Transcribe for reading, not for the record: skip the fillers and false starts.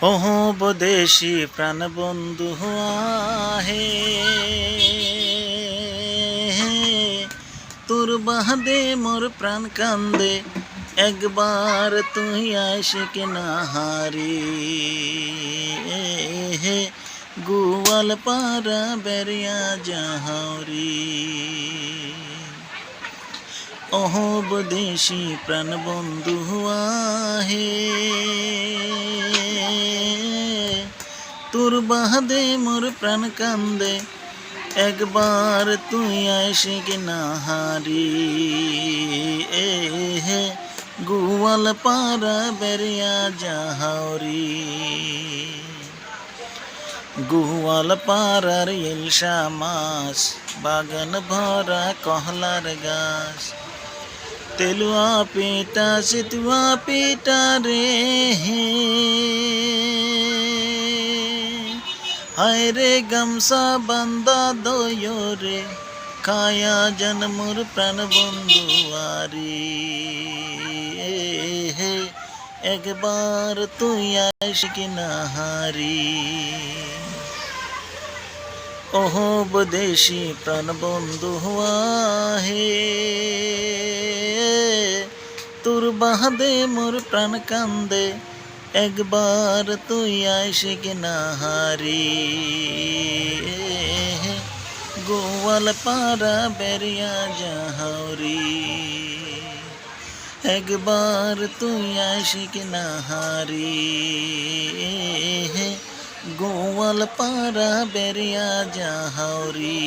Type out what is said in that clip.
ওহো বদেশি প্রাণ বন্ধু আহে, তোর বাদে মোর প্রাণ কান্দে, একবার তুই আশিক না হারি। গোয়াল পাড়া বেরিয়া যাহারি। ওহো বদেশি প্রাণ বন্ধু আহে, তোর বাদে মোর প্রাণ কান্দে, একবার তুই আশিক না হারি। গোয়াল পাড়া বেরিয়া যাহারি। গোয়াল পাড়ার ইলশা মাছ, বাগান ভরা কহলার গাছ, তেলুয়া পিটা সিতুয়া পিটা রে। হায় রে গামসা বান্দা দয় রে, কায়া জন মোর প্রাণ বন্ধু আরি। একবার তুই আশিক না হারি। ওহো বদেশি প্রাণ বন্ধু আহে, তোর বাদে মোর প্রাণ কান্দে, একবার তুই আশিক না হারি। গোয়াল পাড়া বেরিয়া যাহারি। একবার তুই আশিক না হারি। গোয়াল পাড়া বেরিয়া যাহারি।